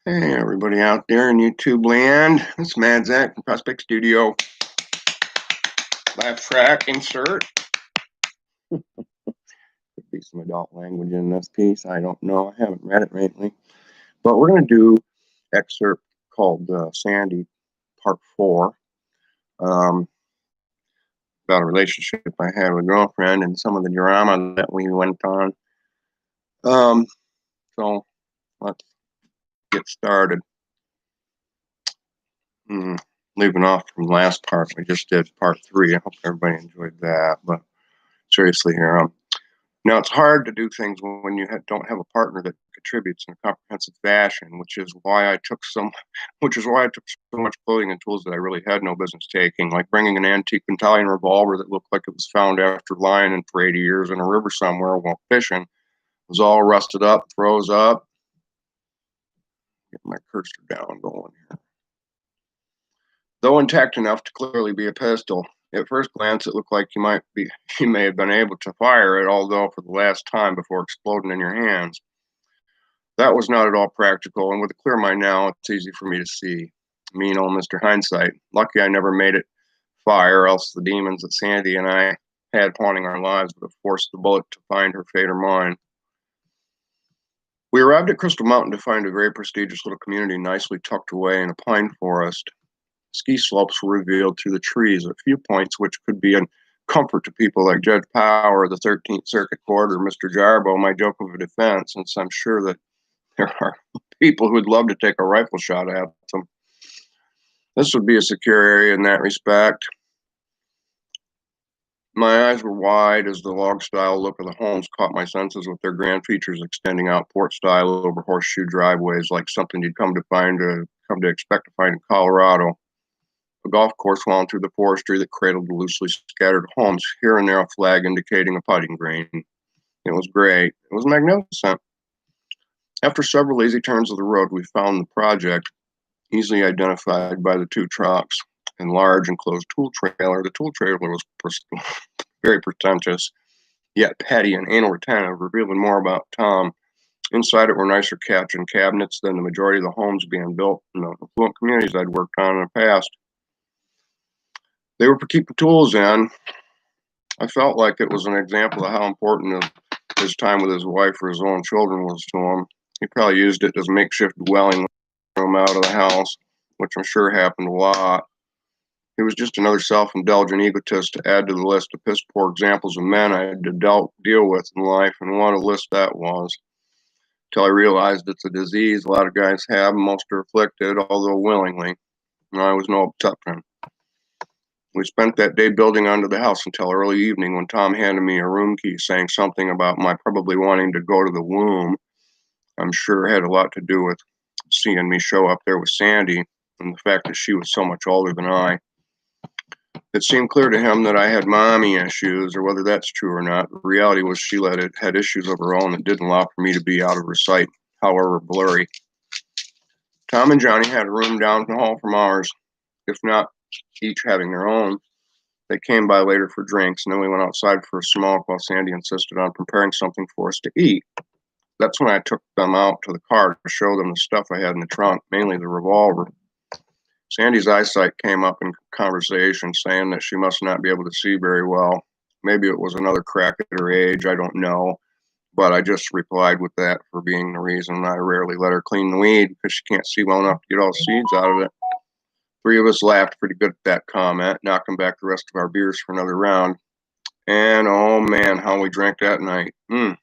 Hey, everybody out there in YouTube land. It's Mad Zach from Prospect Studio. Laugh track insert. Could be some adult language in this piece. I don't know. I haven't read it lately. But we're going to do excerpt called Sandy, Part 4. About a relationship I had with a girlfriend and some of the drama that we went on. So let's get started. Leaving off from the last part, we just did part 3. I hope everybody enjoyed that. But seriously here, now it's hard to do things when you don't have a partner that contributes in a comprehensive fashion, which is why I took so much clothing and tools that I really had no business taking, like bringing an antique Italian revolver that looked like it was found after lying in for 80 years in a river somewhere while fishing. It was all rusted up, froze up. Get my cursor down going here. Though intact enough to clearly be a pistol. At first glance, it looked like you may have been able to fire it, although for the last time before exploding in your hands. That was not at all practical, and with a clear mind now, it's easy for me to see. Mean old Mr. Hindsight. Lucky I never made it fire, else the demons that Sandy and I had haunting our lives would have forced the bullet to find her fate or mine. We arrived at Crystal Mountain to find a very prestigious little community nicely tucked away in a pine forest. Ski slopes were revealed through the trees at a few points, which could be a comfort to people like Judge Power, the 13th Circuit Court, or Mr. Jarbo, my joke of a defense, since I'm sure that there are people who would love to take a rifle shot at them. This would be a secure area in that respect. My eyes were wide as the log-style look of the homes caught my senses with their grand features extending out port-style over horseshoe driveways like something you'd come to expect to find in Colorado. A golf course wound through the forestry that cradled the loosely scattered homes, here and there a flag indicating a putting green. It was great. It was magnificent. After several easy turns of the road, we found the project, easily identified by the 2 trucks and large enclosed tool trailer. The tool trailer was very pretentious, yet petty and anal retentive, revealing more about Tom. Inside it were nicer kitchen cabinets than the majority of the homes being built in the affluent communities I'd worked on in the past. They were for keeping tools in. I felt like it was an example of how important his time with his wife or his own children was to him. He probably used it as a makeshift dwelling room out of the house, which I'm sure happened a lot. He was just another self-indulgent egotist to add to the list of piss-poor examples of men I had to deal with in life, and what a list that was. Till I realized it's a disease a lot of guys have, and most are afflicted, although willingly. And I was no exception. We spent that day building onto the house until early evening when Tom handed me a room key saying something about my probably wanting to go to the womb. I'm sure it had a lot to do with seeing me show up there with Sandy and the fact that she was so much older than I. It seemed clear to him that I had mommy issues, or whether that's true or not. The reality was she had issues of her own that didn't allow for me to be out of her sight, however blurry. Tom and Johnny had a room down the hall from ours, if not each having their own. They came by later for drinks, and then we went outside for a smoke while Sandy insisted on preparing something for us to eat. That's when I took them out to the car to show them the stuff I had in the trunk, mainly the revolver. Sandy's eyesight came up in conversation, saying that she must not be able to see very well. Maybe it was another crack at her age, I don't know. But I just replied with that for being the reason I rarely let her clean the weed, because she can't see well enough to get all the seeds out of it. 3 of us laughed pretty good at that comment, knocking back the rest of our beers for another round. And oh man, how we drank that night. We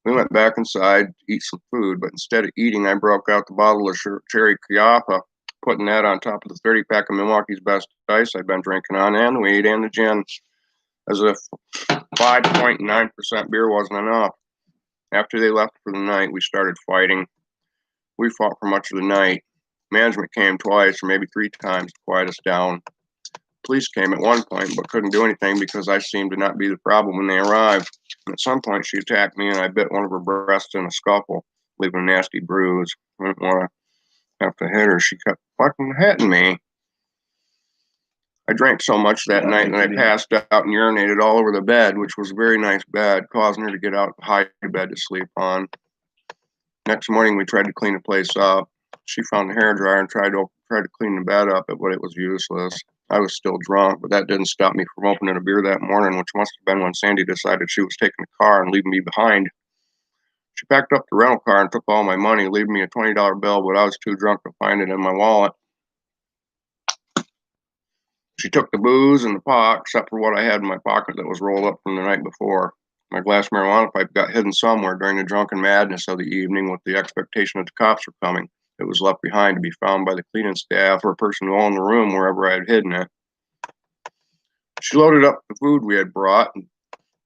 went back inside to eat some food, but instead of eating, I broke out the bottle of cherry Chiappa, putting that on top of the 30-pack of Milwaukee's Best Ice I'd been drinking on, and the weed and the gin, as if 5.9% beer wasn't enough. After they left for the night, we started fighting. We fought for much of the night. Management came twice or maybe 3 times to quiet us down. Police came at one point, but couldn't do anything because I seemed to not be the problem when they arrived. At some point, she attacked me, and I bit one of her breasts in a scuffle, leaving a nasty bruise. I didn't want to have to hit her. She kept fucking hitting me. I drank so much that night that I passed out and urinated all over the bed, which was a very nice bed, causing her to get out of the high bed to sleep on. Next morning, we tried to clean the place up. She found the hairdryer and tried to clean the bed up, but it was useless. I was still drunk, but that didn't stop me from opening a beer that morning, which must have been when Sandy decided she was taking the car and leaving me behind. She packed up the rental car and took all my money, leaving me a $20 bill, but I was too drunk to find it in my wallet. She took the booze and the pot, except for what I had in my pocket that was rolled up from the night before. My glass marijuana pipe got hidden somewhere during the drunken madness of the evening with the expectation that the cops were coming. It was left behind to be found by the cleaning staff or a person who owned the room wherever I had hidden it. She loaded up the food we had brought and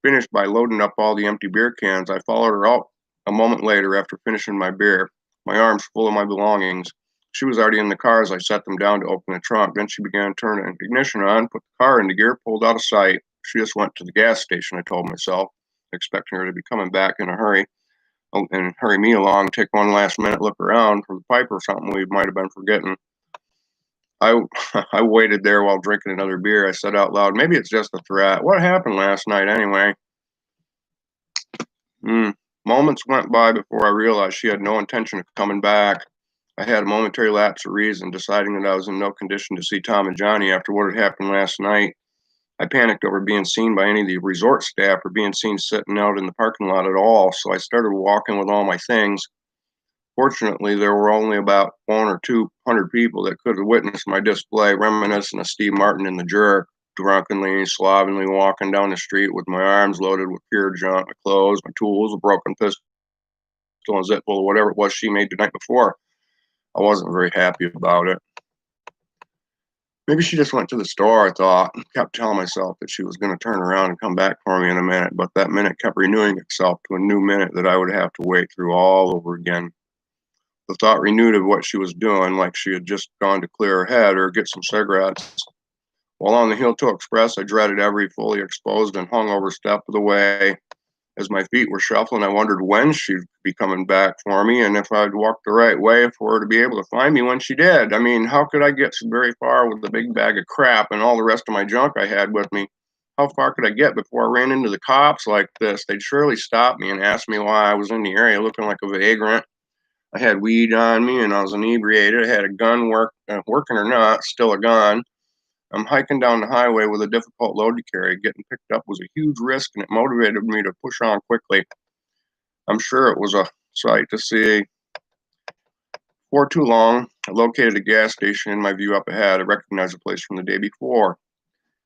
finished by loading up all the empty beer cans. I followed her out a moment later after finishing my beer, my arms full of my belongings. She was already in the car as I set them down to open the trunk. Then she began turning the ignition on, put the car into gear, pulled out of sight. She just went to the gas station, I told myself, expecting her to be coming back in a hurry and hurry me along, take one last minute look around for the pipe or something we might have been forgetting. I I waited there while drinking another beer. I said out loud, maybe it's just a threat. What happened last night anyway? Moments went by before I realized she had no intention of coming back. I had a momentary lapse of reason, deciding that I was in no condition to see Tom and Johnny after what had happened last night. I panicked over being seen by any of the resort staff or being seen sitting out in the parking lot at all, so I started walking with all my things. Fortunately, there were only about 100 or 200 people that could have witnessed my display, reminiscent of Steve Martin in The Jerk, drunkenly, slovenly walking down the street with my arms loaded with pure junk, my clothes, my tools, a broken pistol, and zip full of whatever it was she made the night before. I wasn't very happy about it. Maybe she just went to the store, I thought, and kept telling myself that she was going to turn around and come back for me in a minute, but that minute kept renewing itself to a new minute that I would have to wait through all over again. The thought renewed of what she was doing, like she had just gone to clear her head or get some cigarettes. While on the Hill 2 Express, I dreaded every fully exposed and hungover step of the way. As my feet were shuffling, I wondered when she'd be coming back for me and if I'd walk the right way for her to be able to find me when she did. I mean, how could I get so very far with the big bag of crap and all the rest of my junk I had with me? How far could I get before I ran into the cops like this? They'd surely stop me and ask me why I was in the area looking like a vagrant. I had weed on me and I was inebriated. I had a gun, working or not, still a gun. I'm hiking down the highway with a difficult load to carry. Getting picked up was a huge risk, and it motivated me to push on quickly. I'm sure it was a sight to see. Before too long, I located a gas station in my view up ahead. I recognized the place from the day before.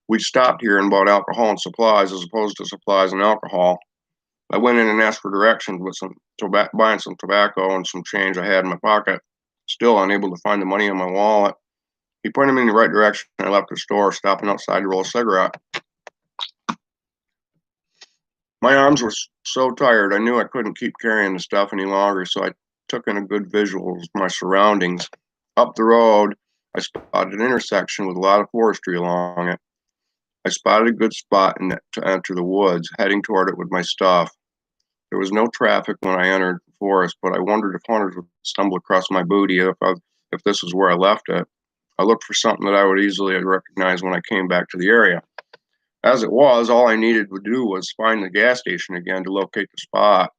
We'd stopped here and bought alcohol and supplies as opposed to supplies and alcohol. I went in and asked for directions with buying some tobacco and some change I had in my pocket. Still unable to find the money in my wallet. He pointed me in the right direction and I left the store, stopping outside to roll a cigarette. My arms were so tired, I knew I couldn't keep carrying the stuff any longer, so I took in a good visual of my surroundings. Up the road, I spotted an intersection with a lot of forestry along it. I spotted a good spot to enter the woods, heading toward it with my stuff. There was no traffic when I entered the forest, but I wondered if hunters would stumble across my booty if this was where I left it. I looked for something that I would easily recognize when I came back to the area. As it was, all I needed to do was find the gas station again to locate the spot.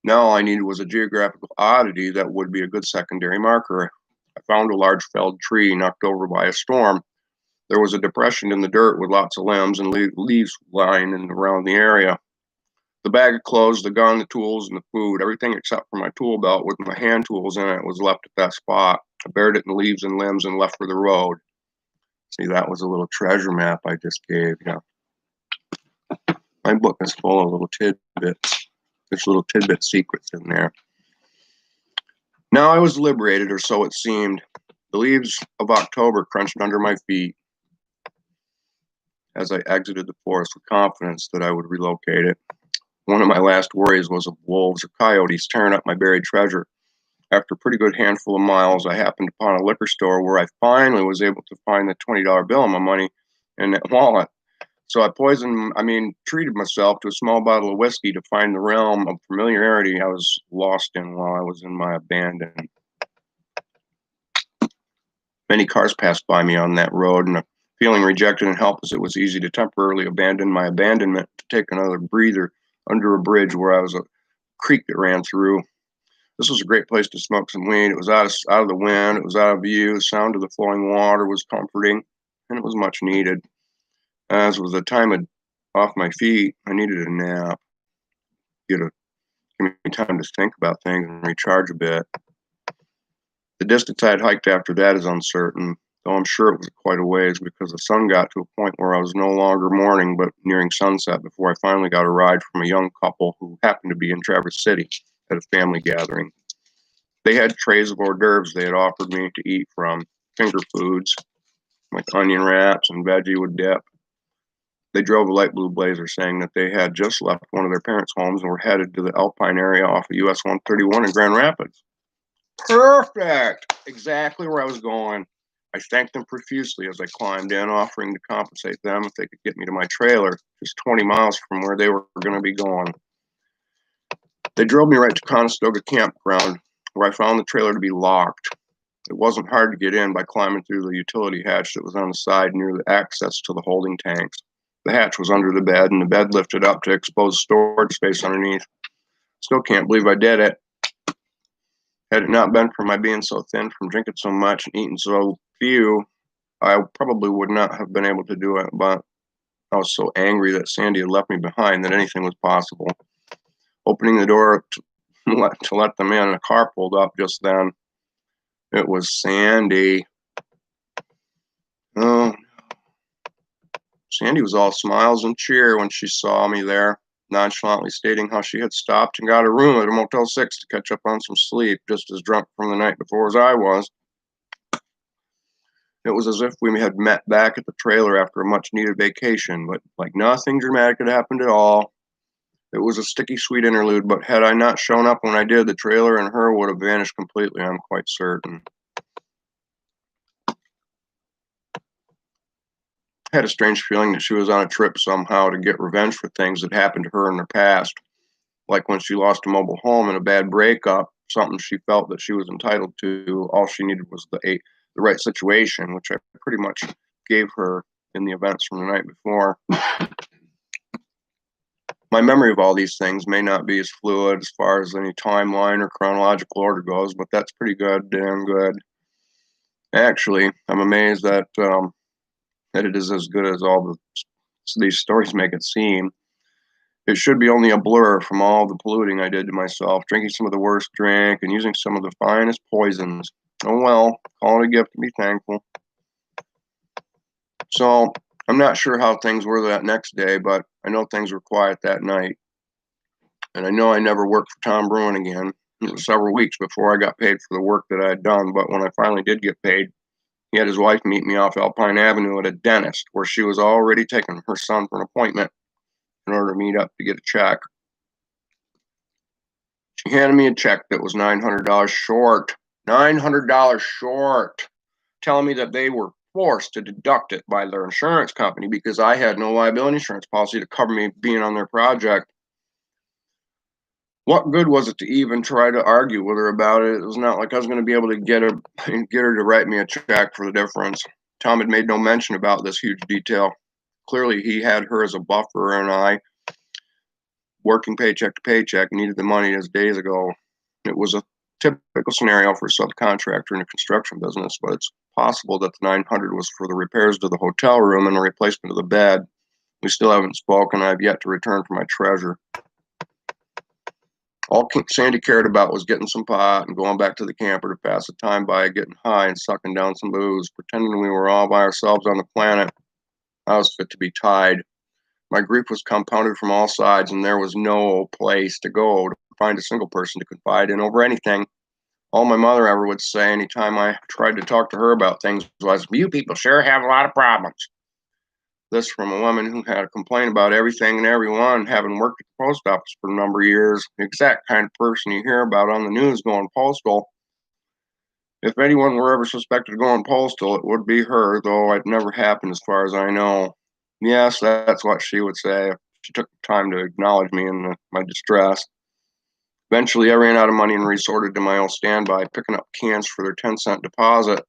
Now all I needed was a geographical oddity that would be a good secondary marker. I found a large felled tree knocked over by a storm. There was a depression in the dirt with lots of limbs and leaves lying around the area. The bag of clothes, the gun, the tools, and the food, everything except for my tool belt with my hand tools in it was left at that spot. I buried it in leaves and limbs and left for the road. See, that was a little treasure map I just gave you. My book is full of little tidbits. There's little tidbit secrets in there. Now I was liberated, or so it seemed. The leaves of October crunched under my feet as I exited the forest with confidence that I would relocate it. One of my last worries was of wolves or coyotes tearing up my buried treasure. After a pretty good handful of miles, I happened upon a liquor store where I finally was able to find the $20 bill in my money in that wallet. So I treated myself to a small bottle of whiskey to find the realm of familiarity I was lost in while I was in my abandon. Many cars passed by me on that road, and feeling rejected and helpless, it was easy to temporarily abandon my abandonment to take another breather under a bridge where I was a creek that ran through. This was a great place to smoke some weed. It was out of the wind. It was out of view. The sound of the flowing water was comforting, and it was much needed. As was the time off my feet, I needed a nap. Give me time to think about things and recharge a bit. The distance I had hiked after that is uncertain, though I'm sure it was quite a ways because the sun got to a point where I was no longer morning but nearing sunset before I finally got a ride from a young couple who happened to be in Traverse City at a family gathering. They had trays of hors d'oeuvres they had offered me to eat from, finger foods like onion wraps and veggie with dip. They drove a light blue Blazer, saying that they had just left one of their parents' homes and were headed to the Alpine area off of US 131 in Grand Rapids. Perfect! Exactly where I was going. I thanked them profusely as I climbed in, offering to compensate them if they could get me to my trailer, just 20 miles from where they were going to be going. They drove me right to Conestoga Campground, where I found the trailer to be locked. It wasn't hard to get in by climbing through the utility hatch that was on the side near the access to the holding tanks. The hatch was under the bed, and the bed lifted up to expose storage space underneath. Still can't believe I did it. Had it not been for my being so thin from drinking so much and eating so few, I probably would not have been able to do it, but I was so angry that Sandy had left me behind that anything was possible. Opening the door to let them in, a car pulled up just then. It was Sandy. Oh, Sandy was all smiles and cheer when she saw me there, nonchalantly stating how she had stopped and got a room at a Motel 6 to catch up on some sleep, just as drunk from the night before as I was. It was as if we had met back at the trailer after a much-needed vacation, but like nothing dramatic had happened at all. It was a sticky, sweet interlude, but had I not shown up when I did, the trailer and her would have vanished completely, I'm quite certain. I had a strange feeling that she was on a trip somehow to get revenge for things that happened to her in the past, like when she lost a mobile home in a bad breakup, something she felt that she was entitled to. All she needed was the right situation, which I pretty much gave her in the events from the night before. My memory of all these things may not be as fluid as far as any timeline or chronological order goes, but that's pretty good, damn good. Actually, I'm amazed that it is as good as all these stories make it seem. It should be only a blur from all the polluting I did to myself, drinking some of the worst drink and using some of the finest poisons. Oh well, call it a gift to be thankful. So, I'm not sure how things were that next day, but I know things were quiet that night. And I know I never worked for Tom Bruin again. It was several weeks before I got paid for the work that I had done, but when I finally did get paid, he had his wife meet me off Alpine Avenue at a dentist where she was already taking her son for an appointment in order to meet up to get a check. She handed me a check that was $900 short. $900 short. Telling me that they were forced to deduct it by their insurance company because I had no liability insurance policy to cover me being on their project. What good was it to even try to argue with her about it? It was not like I was going to be able to get her to write me a check for the difference. Tom had made no mention about this huge detail. Clearly, he had her as a buffer, and I, working paycheck to paycheck, needed the money as days ago. It was a typical scenario for a subcontractor in a construction business, but it's possible that the 900 was for the repairs to the hotel room and the replacement of the bed. We still haven't spoken. I've yet to return for my treasure. All Sandy cared about was getting some pot and going back to the camper to pass the time by getting high and sucking down some booze, pretending we were all by ourselves on the planet. I was fit to be tied. My grief was compounded from all sides, and there was no place to go to find a single person to confide in over anything. All my mother ever would say anytime I tried to talk to her about things was, "You people sure have a lot of problems." This from a woman who had a complaint about everything and everyone, having worked at the post office for a number of years, the exact kind of person you hear about on the news going postal. If anyone were ever suspected of going postal, it would be her, though it never happened as far as I know. Yes, that's what she would say. She took the time to acknowledge me in my distress. Eventually, I ran out of money and resorted to my old standby, picking up cans for their 10-cent deposit.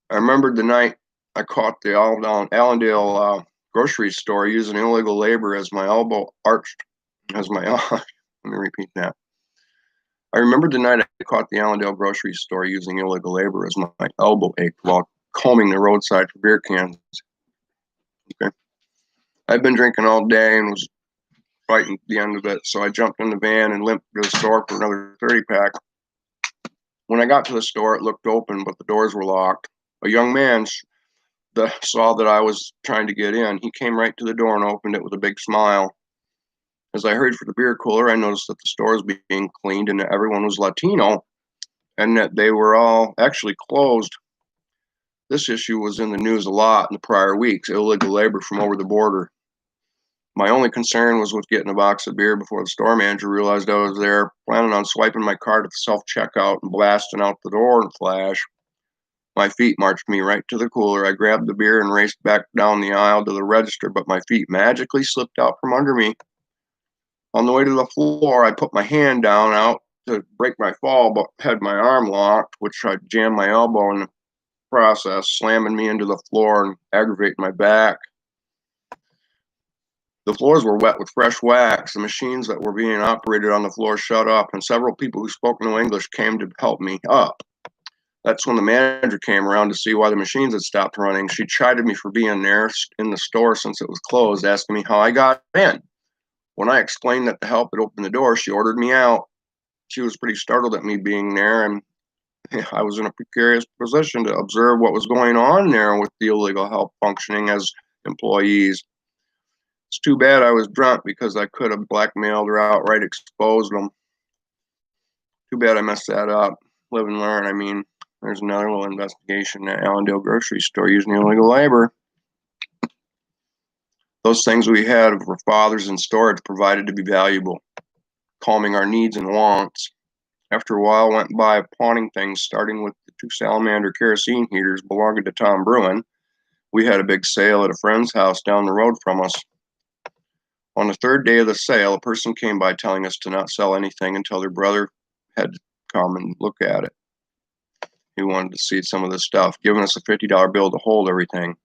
I remembered the night I caught the Allendale grocery store using illegal labor as my elbow arched, as my, let me repeat that. I remembered the night I caught the Allendale grocery store using illegal labor as my elbow ached while combing the roadside for beer cans. Okay. I'd been drinking all day and was fighting the end of it, so I jumped in the van and limped to the store for another 30-pack. When I got to the store, it looked open, but the doors were locked. A young man saw that I was trying to get in. He came right to the door and opened it with a big smile. As I hurried for the beer cooler, I noticed that the store was being cleaned and that everyone was Latino and that they were all actually closed. This issue was in the news a lot in the prior weeks, illegal labor from over the border. My only concern was with getting a box of beer before the store manager realized I was there, planning on swiping my card at the self-checkout and blasting out the door in a flash. My feet marched me right to the cooler. I grabbed the beer and raced back down the aisle to the register, but my feet magically slipped out from under me. On the way to the floor, I put my hand down out to break my fall, but had my arm locked, which I jammed my elbow in the process, slamming me into the floor and aggravating my back. The floors were wet with fresh wax. The machines that were being operated on the floor shut off, and several people who spoke no English came to help me up. That's when the manager came around to see why the machines had stopped running. She chided me for being there in the store since it was closed, asking me how I got in. When I explained that the help had opened the door, she ordered me out. She was pretty startled at me being there, and I was in a precarious position to observe what was going on there with the illegal help functioning as employees. It's too bad I was drunk because I could have blackmailed or outright exposed them. Too bad I messed that up. Live and learn. I mean, there's another little investigation at Allendale grocery store using illegal labor. Those things we had of our fathers in storage provided to be valuable, calming our needs and wants. After a while, went by pawning things, starting with the 2 salamander kerosene heaters belonging to Tom Bruin. We had a big sale at a friend's house down the road from us. On the 3rd day of the sale, a person came by telling us to not sell anything until their brother had come and look at it. He wanted to see some of the stuff, giving us a $50 bill to hold everything.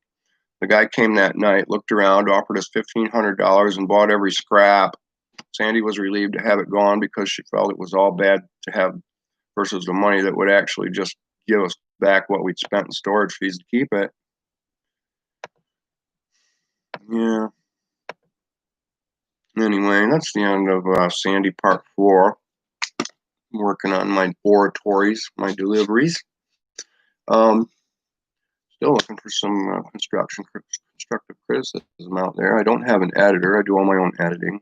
The guy came that night, looked around, offered us $1,500 and bought every scrap. Sandy was relieved to have it gone because she felt it was all bad to have versus the money that would actually just give us back what we'd spent in storage fees to keep it. Yeah. Anyway, that's the end of Sandy Part 4. I'm working on my oratories, my deliveries. Still looking for some constructive criticism out there. I don't have an editor. I do all my own editing.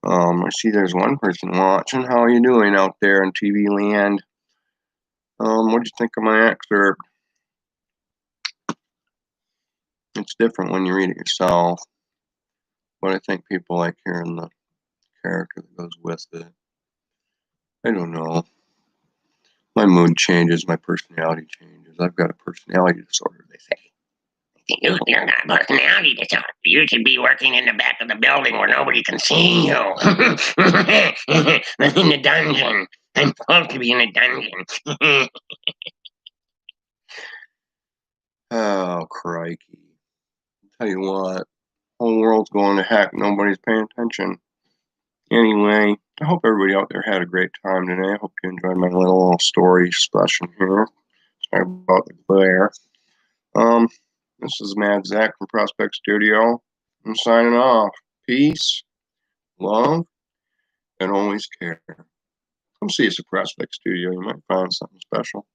I see there's one person watching. How are you doing out there in TV land? What'd you think of my excerpt? It's different when you read it yourself, but I think people like hearing the character that goes with it. I don't know. My mood changes. My personality changes. I've got a personality disorder, they say. You've got personality disorder. You should be working in the back of the building where nobody can see you. In the dungeon. I'm supposed to be in a dungeon. Oh, crikey. Tell you what, whole world's going to heck. Nobody's paying attention. Anyway, I hope everybody out there had a great time today. I hope you enjoyed my little story session here. Sorry about the glare. This is Mad Zach from Prospect Studio. I'm signing off. Peace, love, and always care. Come see us at Prospect Studio. You might find something special.